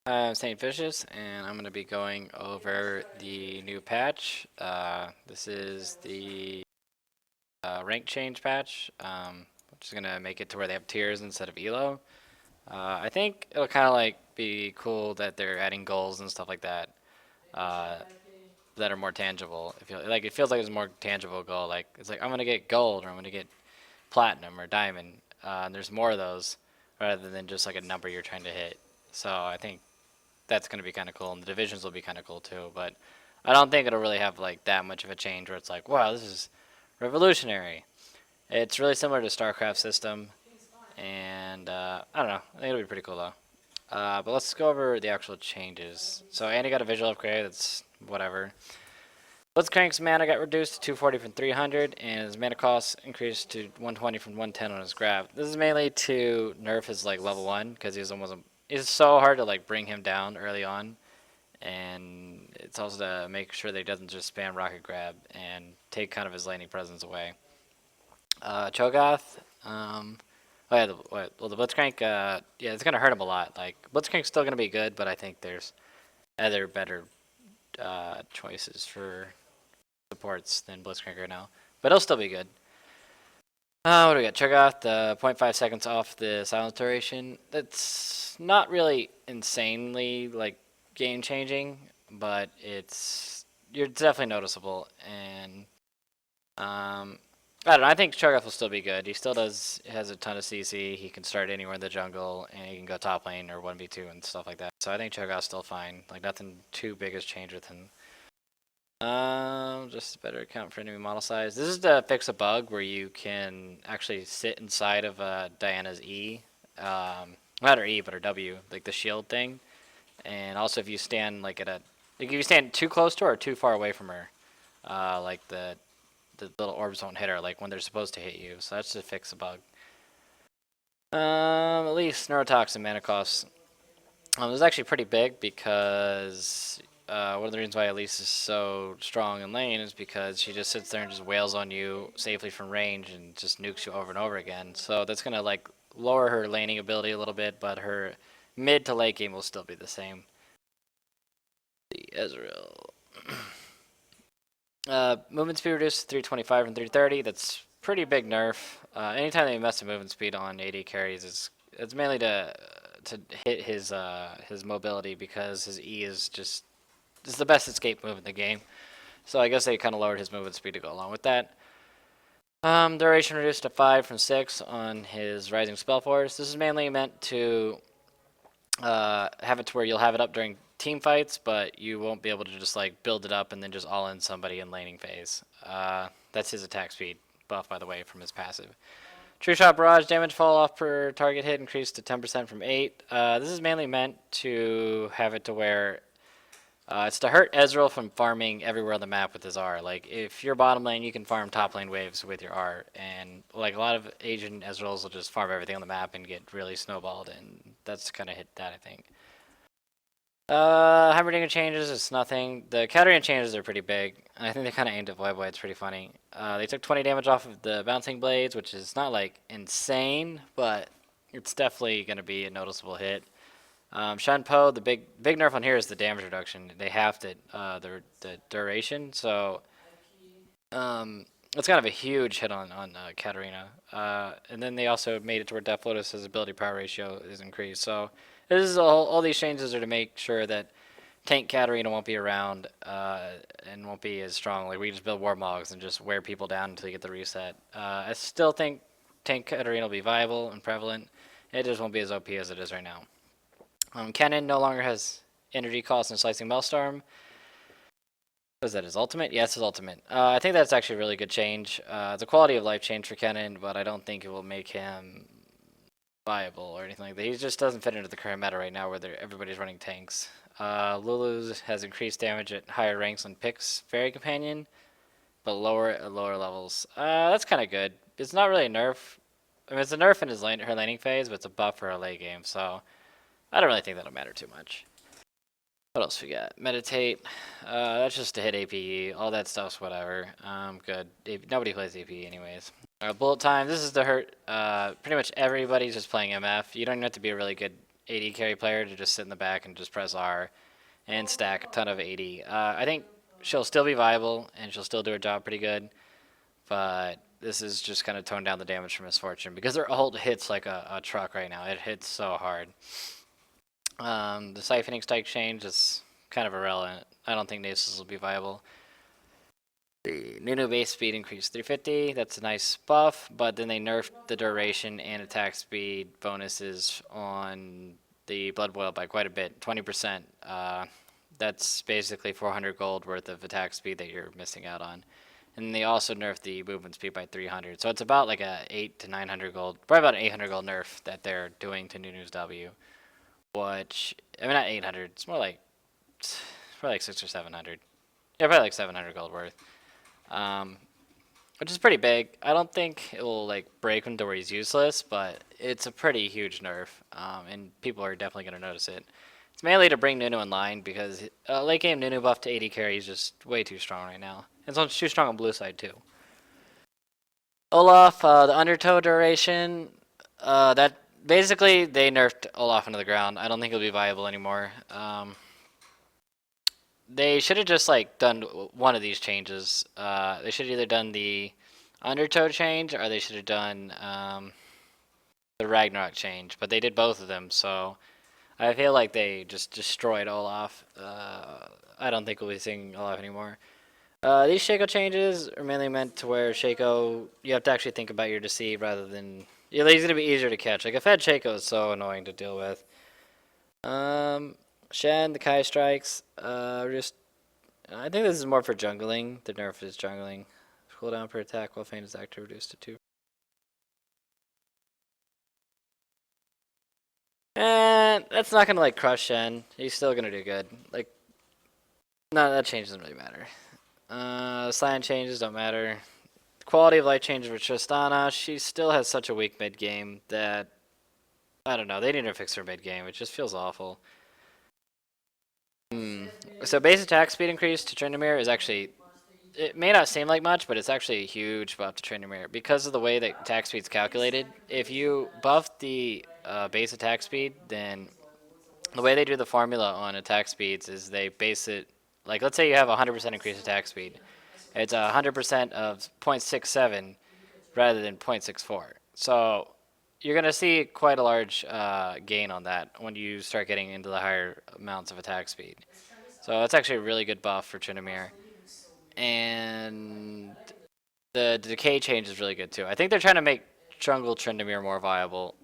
I'm Saintvicious, and I'm going to be going over the new patch. This is the rank change patch, which is going to make it to where they have tiers instead of elo. I think it'll kind of like be cool that they're adding goals and stuff like that uh, that are more tangible. It feels like it's a more tangible goal. Like it's like I'm going to get gold or I'm going to get platinum or diamond. And there's more of those rather than just like a number you're trying to hit. So I think that's going to be kind of cool, and the divisions will be kind of cool too. But I don't think it'll really have like that much of a change where it's like, wow, this is revolutionary. It's really similar to StarCraft system, and I don't know. I think it'll be pretty cool though. But let's go over the actual changes. So Andy got a visual upgrade. That's whatever. Blitzcrank's mana got reduced to 240 from 300, and his mana cost increased to 120 from 110 on his grab. This is mainly to nerf his like level 1 because he's so hard to like bring him down early on, and it's also to make sure that he doesn't just spam rocket grab and take kind of his laning presence away. Cho'Gath, oh yeah, the Blitzcrank, yeah, it's gonna hurt him a lot. Like Blitzcrank's still gonna be good, but I think there's other better choices for supports than Blitzcrank right now. But it'll still be good. What do we got? Cho'Gath, 0.5 seconds off the silence duration. That's not really insanely like game changing, but you're definitely noticeable. And I don't know. I think Cho'Gath will still be good. He still has a ton of CC. He can start anywhere in the jungle, and he can go top lane or 1v2 and stuff like that. So I think Cho'Gath's still fine. Like nothing too big has changed with him. Just a better account for enemy model size. This is to fix a bug where you can actually sit inside of Diana's E. Not her E, but her W, like the shield thing. And also if you stand like if you stand too close to her or too far away from her, like the little orbs won't hit her like when they're supposed to hit you. So that's to fix a bug. At least neurotoxin mana costs. It was actually pretty big because one of the reasons why Elise is so strong in lane is because she just sits there and just wails on you safely from range and just nukes you over and over again. So that's gonna like lower her laning ability a little bit, but her mid to late game will still be the same. The Ezreal. Movement speed reduced to 325 from 330. That's pretty big nerf. Anytime they mess with movement speed on AD carries, it's mainly to hit his mobility because his E is just the best escape move in the game. So I guess they kind of lowered his movement speed to go along with that. Duration reduced to 5 from 6 on his Rising Spell Force. This is mainly meant to have it to where you'll have it up during team fights, but you won't be able to just like build it up and then just all in somebody in laning phase. That's his attack speed buff, by the way, from his passive. True Shot Barrage damage fall off per target hit increased to 10% from 8. This is mainly meant to have it to where it's to hurt Ezreal from farming everywhere on the map with his R. Like, if you're bottom lane, you can farm top lane waves with your R. And, like, a lot of Asian Ezreals will just farm everything on the map and get really snowballed. And that's kind of hit that, I think. Heimerdinger changes, it's nothing. The Katarina changes are pretty big. I think they kind of aimed at Void. It's pretty funny. They took 20 damage off of the bouncing blades, which is not, like, insane, but it's definitely going to be a noticeable hit. Shenpo, the big nerf on here is the damage reduction. They halved it, the duration, so it's kind of a huge hit on Katarina. And then they also made it to where Death Lotus's ability power ratio is increased. So this is all these changes are to make sure that tank Katarina won't be around and won't be as strong. Like we just build Warmogs and just wear people down until you get the reset. I still think tank Katarina will be viable and prevalent. It just won't be as OP as it is right now. Kennen no longer has energy cost and Slicing Maelstrom. Was that his ultimate? Yes, his ultimate. I think that's actually a really good change. It's a quality of life change for Kennen, but I don't think it will make him viable or anything like that. He just doesn't fit into the current meta right now where everybody's running tanks. Lulu's has increased damage at higher ranks on Pic's Fairy Companion, but lower at lower levels. That's kind of good. It's not really a nerf. I mean, it's a nerf in her laning phase, but it's a buff for her late game, so I don't really think that'll matter too much. What else we got? Meditate. That's just to hit APE. All that stuff's whatever. Good. Nobody plays APE anyways. Bullet time. This is to hurt. Pretty much everybody's just playing MF. You don't have to be a really good AD carry player to just sit in the back and just press R and stack a ton of AD. I think she'll still be viable and she'll still do her job pretty good, but this is just kind of tone down the damage from Misfortune because her ult hits like a truck right now. It hits so hard. The Siphoning Strike change is kind of irrelevant. I don't think Nasus will be viable. The Nunu base speed increased 350. That's a nice buff, but then they nerfed the duration and attack speed bonuses on the Blood Boil by quite a bit, 20%. That's basically 400 gold worth of attack speed that you're missing out on. And they also nerfed the movement speed by 300. So it's about like a 8 to 900 gold, probably about an 800 gold nerf that they're doing to Nunu's W. Which, I mean, not 800. It's more like, probably like 600 or 700. Yeah, probably like 700 gold worth. Which is pretty big. I don't think it will like break him to where he's useless, but it's a pretty huge nerf, and people are definitely going to notice it. It's mainly to bring Nunu in line because late game Nunu buff to AD carry is just way too strong right now. And it's too strong on blue side too. Olaf, the undertow duration, that basically they nerfed Olaf into the ground. I don't think he'll be viable anymore. They should have just like done one of these changes. They should have either done the undertow change or they should have done the Ragnarok change. But they did both of them, so I feel like they just destroyed Olaf. I don't think we'll be seeing Olaf anymore. These Shaco changes are mainly meant to where Shaco, you have to actually think about your deceive rather than... Yeah, he's going to be easier to catch. Like, a Fed Shaco is so annoying to deal with. Shen, the Kai strikes, I think this is more for jungling. The nerf is jungling. Cooldown per attack while feign is active reduced to 2. And that's not gonna like crush Shen. He's still gonna do good. Like, no, that change doesn't really matter. Sign changes don't matter. Quality of life changes for Tristana. She still has such a weak mid game that I don't know. They need to fix her mid game. It just feels awful. So base attack speed increase to Tryndamere is actually, it may not seem like much, but it's actually a huge buff to Tryndamere because of the way that attack speed is calculated. If you buff the base attack speed, then the way they do the formula on attack speeds is they base it, like let's say you have 100% increased attack speed. It's 100% of 0.67 rather than 0.64. So you're going to see quite a large gain on that when you start getting into the higher amounts of attack speed. So it's actually a really good buff for Tryndamere. And the decay change is really good too. I think they're trying to make jungle Tryndamere more viable.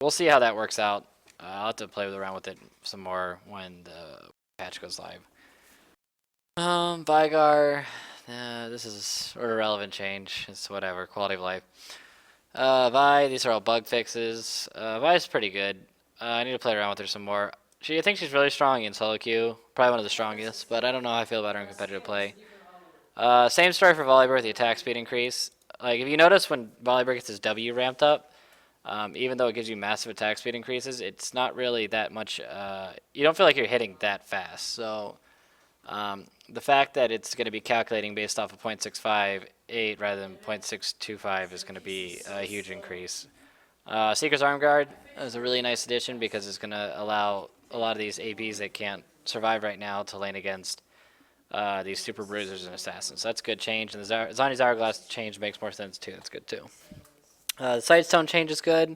We'll see how that works out. I'll have to play around with it some more when the patch goes live. Veigar, this is sort of irrelevant change. It's whatever, quality of life. Vi, these are all bug fixes. Vi is pretty good. I need to play around with her some more. I think she's really strong in solo queue. Probably one of the strongest, but I don't know how I feel about her in competitive play. Same story for Volibear, the attack speed increase. Like, if you notice when Volibear gets his W ramped up, even though it gives you massive attack speed increases, it's not really that much, you don't feel like you're hitting that fast. So, the fact that it's going to be calculating based off of 0.658 rather than 0.625 is going to be a huge increase. Seeker's Arm Guard is a really nice addition because it's going to allow a lot of these APs that can't survive right now to lane against these super bruisers and assassins. So that's a good change. And the Zani's Hourglass change makes more sense too. That's good too. The Sightstone change is good.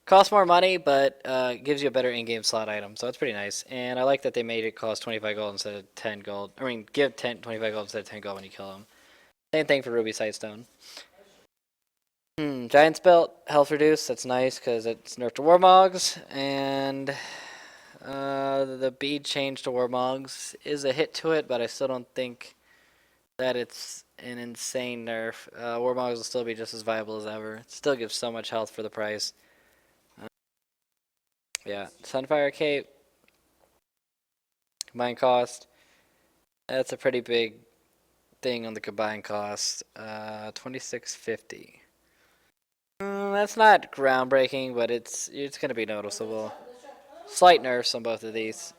Costs more money, but gives you a better in-game slot item. So that's pretty nice. And I like that they made it cost 25 gold instead of 10 gold. I mean, give 25 gold instead of 10 gold when you kill them. Same thing for Ruby Sightstone. Giant's Belt, health reduce. That's nice because it's nerfed to Warmogs. And the bead change to Warmogs is a hit to it, but I still don't think that it's an insane nerf. Warmogs will still be just as viable as ever. It still gives so much health for the price. Yeah, Sunfire Cape. Combined cost. That's a pretty big thing on the combined cost. 2650. That's not groundbreaking, but it's going to be noticeable. Slight nerfs on both of these.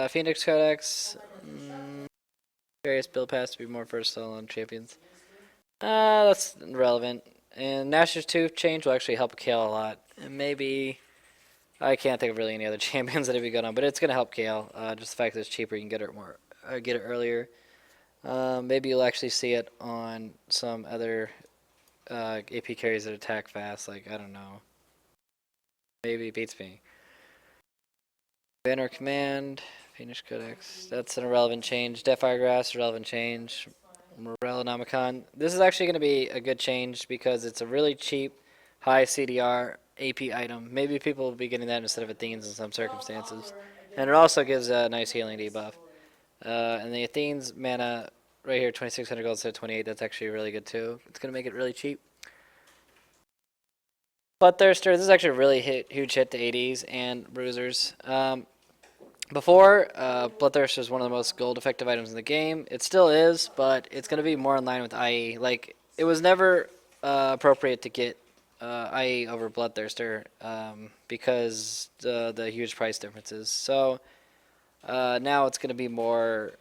Phoenix Codex. Various build paths to be more versatile on champions. That's irrelevant. And Nashor's Tooth change will actually help Kale a lot. And maybe I can't think of really any other champions that would be good on, but it's gonna help Kale. Just the fact that it's cheaper, you can get it get it earlier. Maybe you'll actually see it on some other AP carries that attack fast. Like I don't know, maybe it beats me. Banner command, Phoenix Codex. That's an irrelevant change. Deathfire Grass, irrelevant change. Morellonomicon. This is actually going to be a good change because it's a really cheap, high CDR AP item. Maybe people will be getting that instead of Athenes in some circumstances. And it also gives a nice healing debuff. And the Athenes mana right here, 2600 gold instead of 28. That's actually really good too. It's going to make it really cheap. Bloodthirster, this is actually a really huge hit to ADs and bruisers. Before, Bloodthirster is one of the most gold effective items in the game. It still is, but it's going to be more in line with IE. Like, it was never appropriate to get IE over Bloodthirster because the huge price differences. So now it's going to be more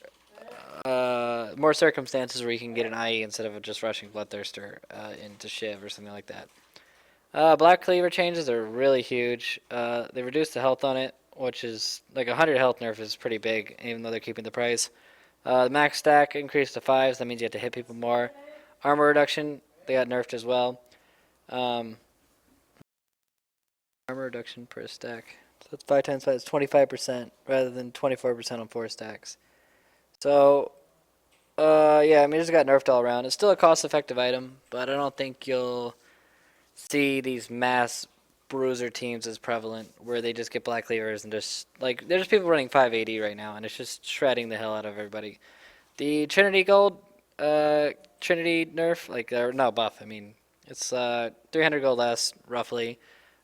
circumstances where you can get an IE instead of just rushing Bloodthirster into Shiv or something like that. Black Cleaver changes are really huge. They reduced the health on it, which is like 100 health nerf is pretty big, even though they're keeping the price. The max stack increased to 5, so that means you have to hit people more. Armor reduction, they got nerfed as well. Armor reduction per stack. So it's 5 times 5, it's 25% rather than 24% on 4 stacks. So, yeah, I mean, it just got nerfed all around. It's still a cost-effective item, but I don't think you'll see these mass bruiser teams as prevalent where they just get black cleavers and just like there's people running 580 right now and it's just shredding the hell out of everybody. The Trinity gold Trinity nerf like or no buff, I mean it's 300 gold less roughly.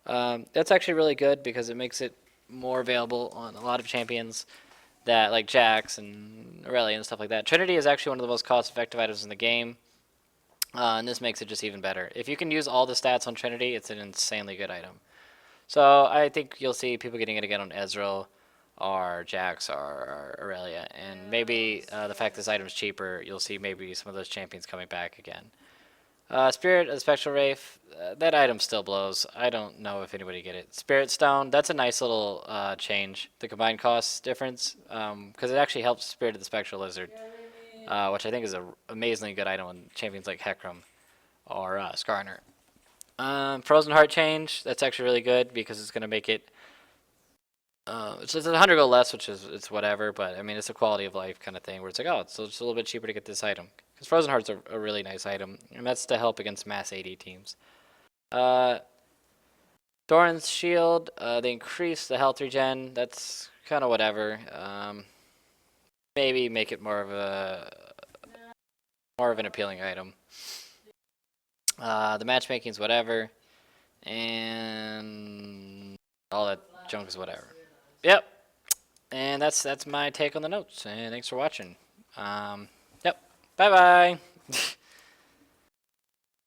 That's actually really good because it makes it more available on a lot of champions that like Jax and Aurelia and stuff like that. Trinity is actually one of the most cost effective items in the game. And this makes it just even better. If you can use all the stats on Trinity, it's an insanely good item. So I think you'll see people getting it again on Ezreal or Jax or Aurelia. And maybe the fact this item is cheaper, you'll see maybe some of those champions coming back again. Spirit of the Spectral Wraith, that item still blows. I don't know if anybody get it. Spirit Stone, that's a nice little change, the combined cost difference, because it actually helps Spirit of the Spectral Lizard. Which I think is an amazingly good item on champions like Hecarim or Skarner. Frozen Heart change, that's actually really good because it's going to make it, it's just 100 gold less, which is it's whatever, but I mean it's a quality of life kind of thing where it's like, oh, it's just a little bit cheaper to get this item. Because Frozen Heart's a really nice item, and that's to help against mass AD teams. Doran's Shield, they increase the health regen, that's kind of whatever. Maybe make it more of an appealing item. The matchmaking's whatever, and all that junk is whatever. Yep, and that's my take on the notes. And thanks for watching. Yep, bye bye.